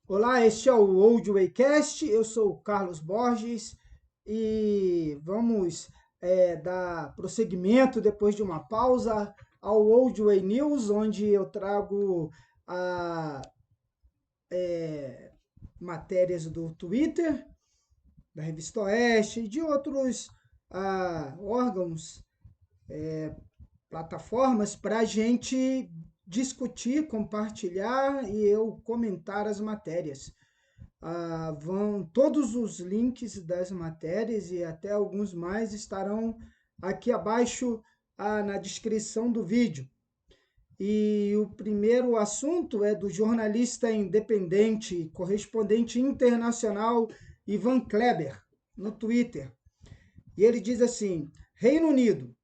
Olá, este é o Old Waycast, eu sou o Carlos Borges e vamos dar prosseguimento depois de uma pausa ao Old Way News, onde eu trago a, matérias do Twitter, da Revista Oeste e de outros órgãos, plataformas, para a gente discutir, compartilhar e eu comentar as matérias. Vão todos os links das matérias e até alguns mais estarão aqui abaixo na descrição do vídeo. E o primeiro assunto é do jornalista independente, correspondente internacional Ivan Kleber, no Twitter. E ele diz assim: Reino Unido,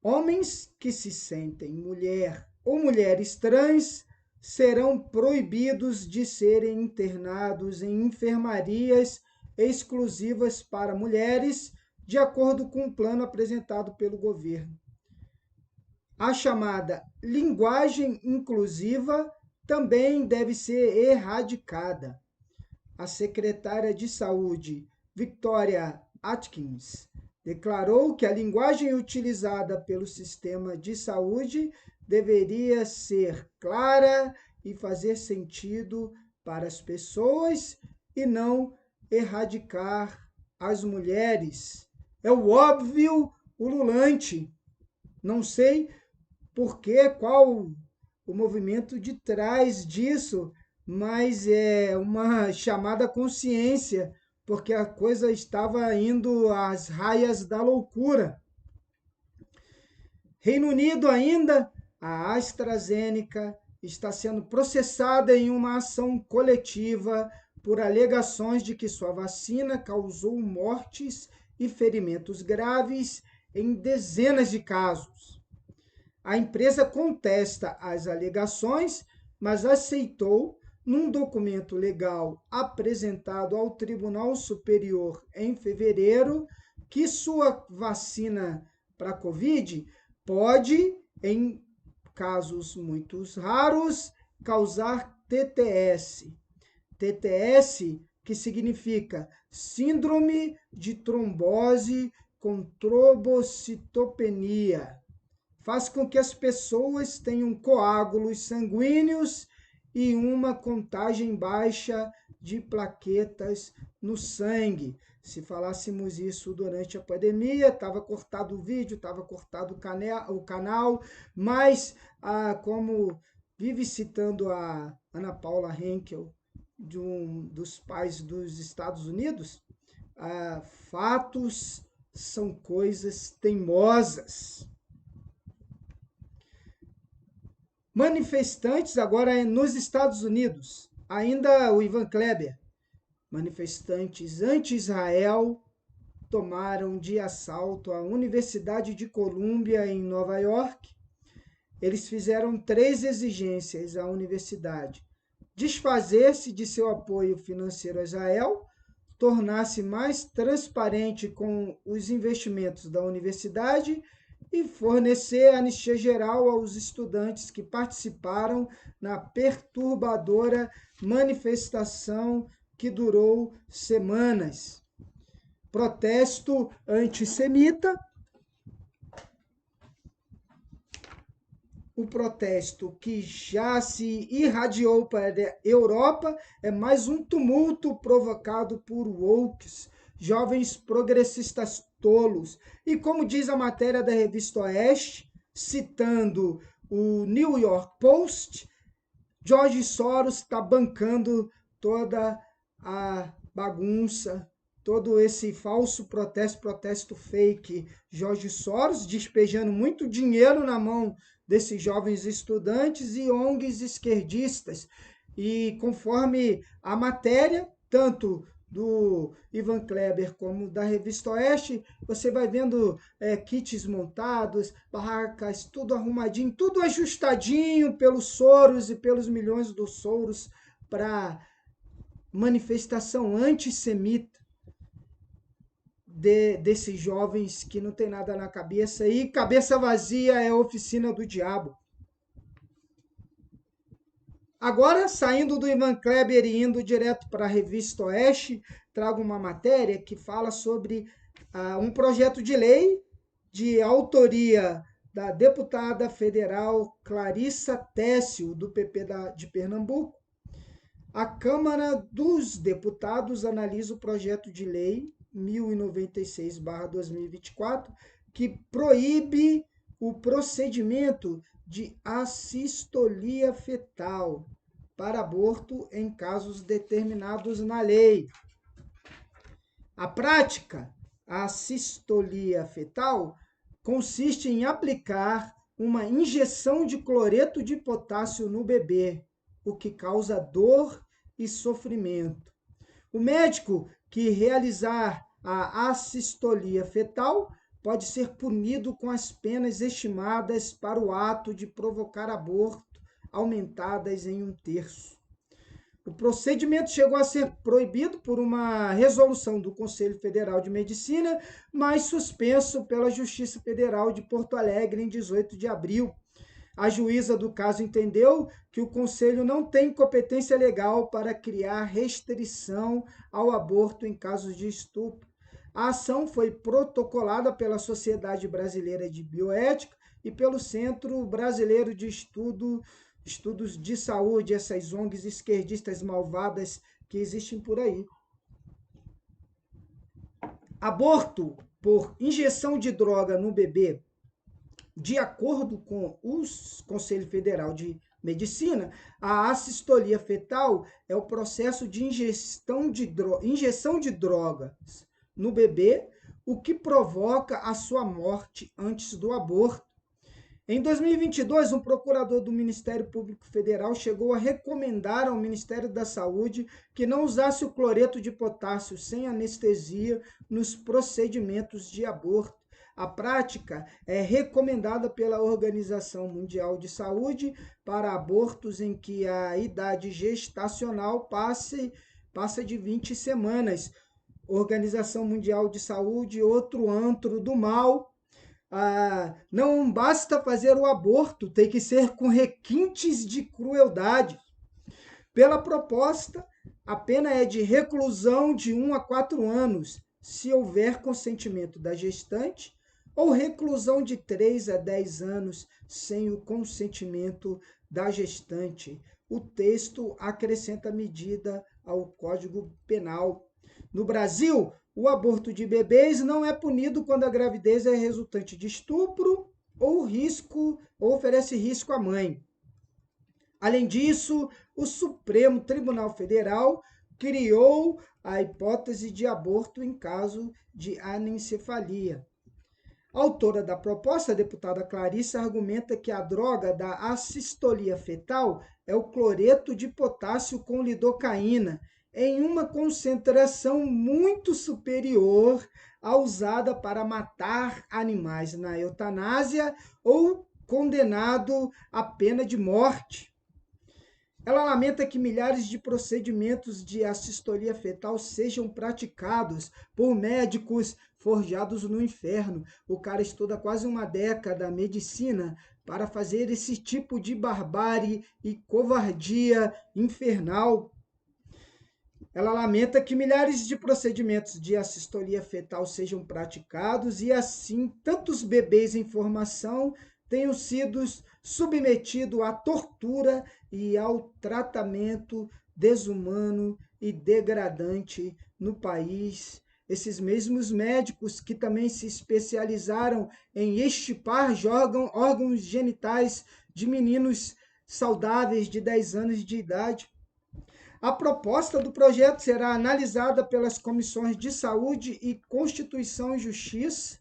homens que se sentem mulher ou mulheres trans serão proibidos de serem internados em enfermarias exclusivas para mulheres, de acordo com o plano apresentado pelo governo. A chamada linguagem inclusiva também deve ser erradicada. A secretária de Saúde, Victoria Atkins, declarou que a linguagem utilizada pelo sistema de saúde deveria ser clara e fazer sentido para as pessoas e não erradicar as mulheres. É o óbvio ululante. Não sei por quê, qual o movimento de trás disso, mas é uma chamada à consciência, porque a coisa estava indo às raias da loucura. Reino Unido ainda, a AstraZeneca está sendo processada em uma ação coletiva por alegações de que sua vacina causou mortes e ferimentos graves em dezenas de casos. A empresa contesta as alegações, mas aceitou, num documento legal apresentado ao Tribunal Superior em fevereiro, que sua vacina para a Covid pode, em casos muito raros, causar TTS. TTS, que significa Síndrome de Trombose com Trombocitopenia, faz com que as pessoas tenham coágulos sanguíneos e uma contagem baixa de plaquetas no sangue. Se falássemos isso durante a pandemia, estava cortado o vídeo, estava cortado o canal, mas como vive citando a Ana Paula Henkel, de dos pais dos Estados Unidos, fatos são coisas teimosas. Manifestantes agora nos Estados Unidos, ainda o Ivan Kleber, manifestantes anti-Israel tomaram de assalto a Universidade de Colômbia em Nova York. Eles fizeram 3 exigências à universidade: desfazer-se de seu apoio financeiro a Israel, tornar-se mais transparente com os investimentos da universidade e fornecer anistia geral aos estudantes que participaram na perturbadora manifestação que durou semanas. Protesto antissemita. O protesto que já se irradiou para a Europa é mais um tumulto provocado por wokes, jovens progressistas tolos. E como diz a matéria da revista Oeste, citando o New York Post, George Soros está bancando toda a bagunça, todo esse falso protesto fake. George Soros despejando muito dinheiro na mão desses jovens estudantes e ONGs esquerdistas. E conforme a matéria, tanto do Ivan Kleber como da Revista Oeste, você vai vendo kits montados, barracas, tudo arrumadinho, tudo ajustadinho pelos Soros e pelos milhões dos Soros para manifestação antissemita desses jovens que não tem nada na cabeça e cabeça vazia é a oficina do diabo. Agora, saindo do Ivan Kleber e indo direto para a Revista Oeste, trago uma matéria que fala sobre um projeto de lei de autoria da deputada federal Clarissa Tessio, do PP de Pernambuco. A Câmara dos Deputados analisa o projeto de lei 1096/2024, que proíbe o procedimento de assistolia fetal para aborto em casos determinados na lei. A prática, a assistolia fetal, consiste em aplicar uma injeção de cloreto de potássio no bebê, o que causa dor e sofrimento. O médico que realizar a assistolia fetal pode ser punido com as penas estimadas para o ato de provocar aborto aumentadas em 1/3. O procedimento chegou a ser proibido por uma resolução do Conselho Federal de Medicina, mas suspenso pela Justiça Federal de Porto Alegre em 18 de abril. A juíza do caso entendeu que o Conselho não tem competência legal para criar restrição ao aborto em casos de estupro. A ação foi protocolada pela Sociedade Brasileira de Bioética e pelo Centro Brasileiro de Estudos de Saúde, essas ONGs esquerdistas malvadas que existem por aí. Aborto por injeção de droga no bebê. De acordo com o Conselho Federal de Medicina, a assistolia fetal é o processo de injeção de drogas no bebê, o que provoca a sua morte antes do aborto. Em 2022, um procurador do Ministério Público Federal chegou a recomendar ao Ministério da Saúde que não usasse o cloreto de potássio sem anestesia nos procedimentos de aborto. A prática é recomendada pela Organização Mundial de Saúde para abortos em que a idade gestacional passa de 20 semanas. Organização Mundial de Saúde, outro antro do mal. Não basta fazer o aborto, tem que ser com requintes de crueldade. Pela proposta, a pena é de reclusão de 1 a 4 anos, se houver consentimento da gestante, ou reclusão de 3 a 10 anos, sem o consentimento da gestante. O texto acrescenta medida ao Código Penal. No Brasil, o aborto de bebês não é punido quando a gravidez é resultante de estupro ou oferece risco à mãe. Além disso, o Supremo Tribunal Federal criou a hipótese de aborto em caso de anencefalia. A autora da proposta, a deputada Clarissa, argumenta que a droga da assistolia fetal é o cloreto de potássio com lidocaína, em uma concentração muito superior à usada para matar animais na eutanásia ou condenado à pena de morte. Ela lamenta que milhares de procedimentos de assistolia fetal sejam praticados por médicos forjados no inferno. O cara estuda quase uma década a medicina para fazer esse tipo de barbárie e covardia infernal. Ela lamenta que milhares de procedimentos de assistolia fetal sejam praticados e, assim, tantos bebês em formação tenham sido submetidos à tortura e ao tratamento desumano e degradante no país. Esses mesmos médicos que também se especializaram em extirpar órgãos genitais de meninos saudáveis de 10 anos de idade. A proposta do projeto será analisada pelas comissões de Saúde e Constituição e Justiça,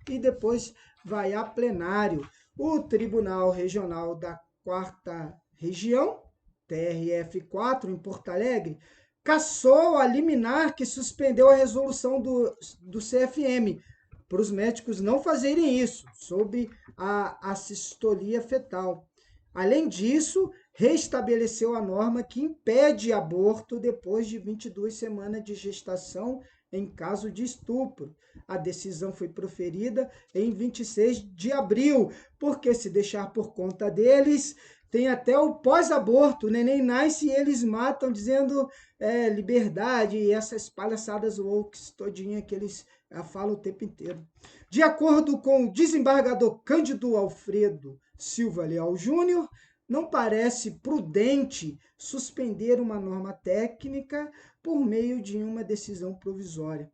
e depois vai a plenário. O Tribunal Regional da 4ª Região, TRF4, em Porto Alegre, cassou a liminar que suspendeu a resolução do CFM, para os médicos não fazerem isso, sob a assistolia fetal. Além disso, restabeleceu a norma que impede aborto depois de 22 semanas de gestação em caso de estupro. A decisão foi proferida em 26 de abril, porque se deixar por conta deles, Tem até o pós-aborto, o neném nasce e eles matam, dizendo liberdade e essas palhaçadas woke todinha que eles falam o tempo inteiro. De acordo com o desembargador Cândido Alfredo Silva Leal Júnior, não parece prudente suspender uma norma técnica por meio de uma decisão provisória.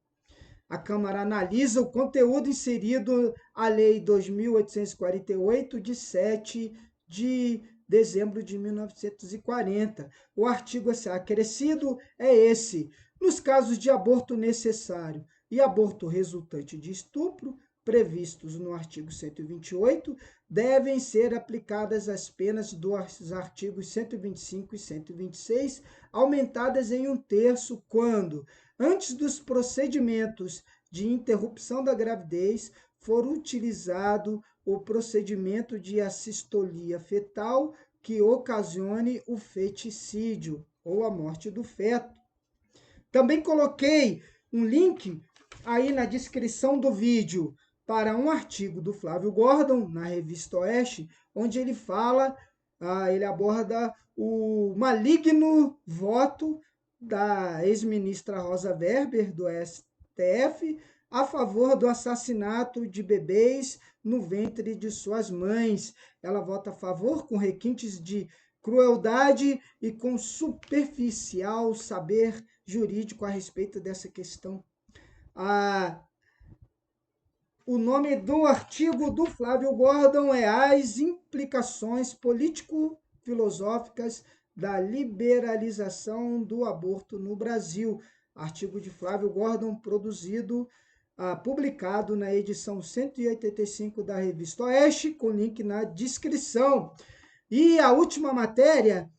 A Câmara analisa o conteúdo inserido à Lei 2.848, de 7 de dezembro de 1940. O artigo a ser acrescido é esse: nos casos de aborto necessário e aborto resultante de estupro, previstos no artigo 128, devem ser aplicadas as penas dos artigos 125 e 126, aumentadas em 1/3 quando, antes dos procedimentos de interrupção da gravidez, for utilizado o procedimento de assistolia fetal que ocasione o feticídio ou a morte do feto. Também coloquei um link aí na descrição do vídeo para um artigo do Flávio Gordon, na revista Oeste, onde ele fala, ele aborda o maligno voto da ex-ministra Rosa Weber, do STF, a favor do assassinato de bebês no ventre de suas mães. Ela vota a favor com requintes de crueldade e com superficial saber jurídico a respeito dessa questão. O nome do artigo do Flávio Gordon é As Implicações Político-Filosóficas da Liberalização do Aborto no Brasil. Artigo de Flávio Gordon, publicado na edição 185 da Revista Oeste, com link na descrição. E a última matéria: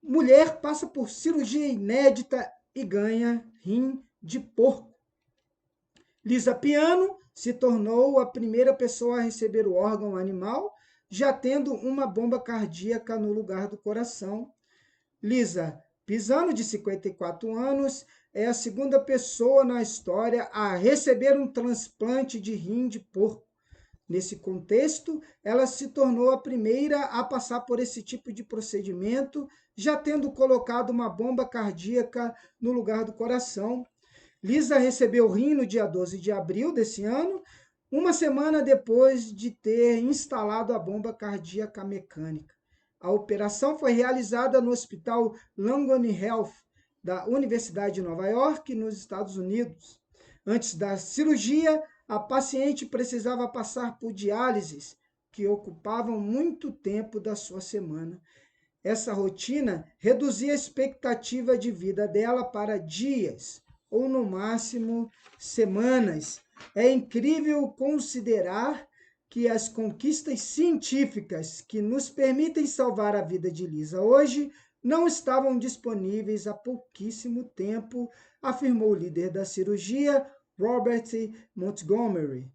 mulher passa por cirurgia inédita e ganha rim de porco. Lisa Piano se tornou a primeira pessoa a receber o órgão animal, já tendo uma bomba cardíaca no lugar do coração. Lisa Pisano, de 54 anos, é a segunda pessoa na história a receber um transplante de rim de porco. Nesse contexto, ela se tornou a primeira a passar por esse tipo de procedimento, já tendo colocado uma bomba cardíaca no lugar do coração. Lisa recebeu o rim no dia 12 de abril desse ano, uma semana depois de ter instalado a bomba cardíaca mecânica. A operação foi realizada no Hospital Langone Health, da Universidade de Nova York, nos Estados Unidos. Antes da cirurgia, a paciente precisava passar por diálises, que ocupavam muito tempo da sua semana. Essa rotina reduzia a expectativa de vida dela para dias, ou no máximo semanas. É incrível considerar que as conquistas científicas que nos permitem salvar a vida de Lisa hoje não estavam disponíveis há pouquíssimo tempo, afirmou o líder da cirurgia, Robert Montgomery.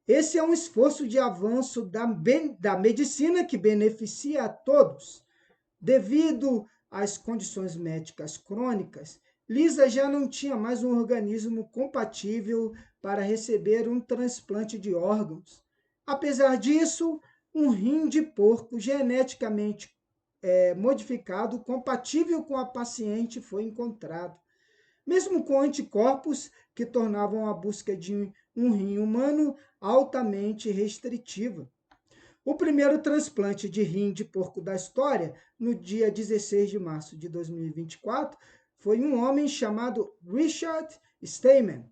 Esse é um esforço de avanço da medicina que beneficia a todos. Devido às condições médicas crônicas, Lisa já não tinha mais um organismo compatível para receber um transplante de órgãos. Apesar disso, um rim de porco geneticamente modificado, compatível com a paciente, foi encontrado. Mesmo com anticorpos que tornavam a busca de um rim humano altamente restritiva. O primeiro transplante de rim de porco da história, no dia 16 de março de 2024, foi um homem chamado Richard Steinman.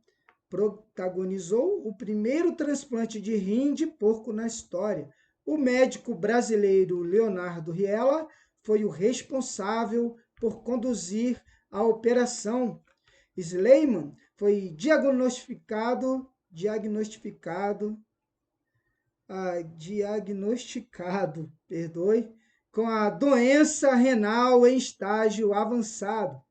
Protagonizou o primeiro transplante de rim de porco na história. O médico brasileiro Leonardo Riella foi o responsável por conduzir a operação. Steinman foi diagnosticado com a doença renal em estágio avançado.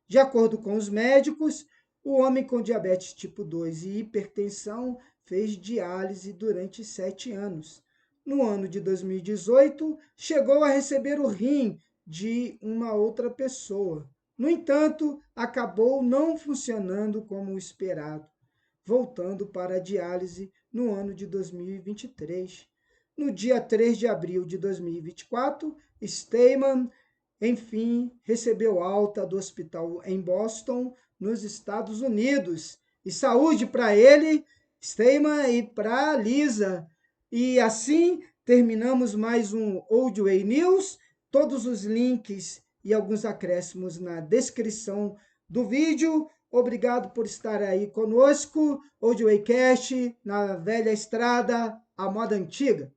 De acordo com os médicos, o homem com diabetes tipo 2 e hipertensão fez diálise durante 7 anos. No ano de 2018, chegou a receber o rim de uma outra pessoa. No entanto, acabou não funcionando como esperado, voltando para a diálise no ano de 2023. no dia 3 de abril de 2024, Steinman, enfim, recebeu alta do hospital em Boston, nos Estados Unidos. E saúde para ele, Steinman, e para Lisa. E assim terminamos mais um Old Way News. Todos os links e alguns acréscimos na descrição do vídeo. Obrigado por estar aí conosco. Old Way Cast, na velha estrada, a moda antiga.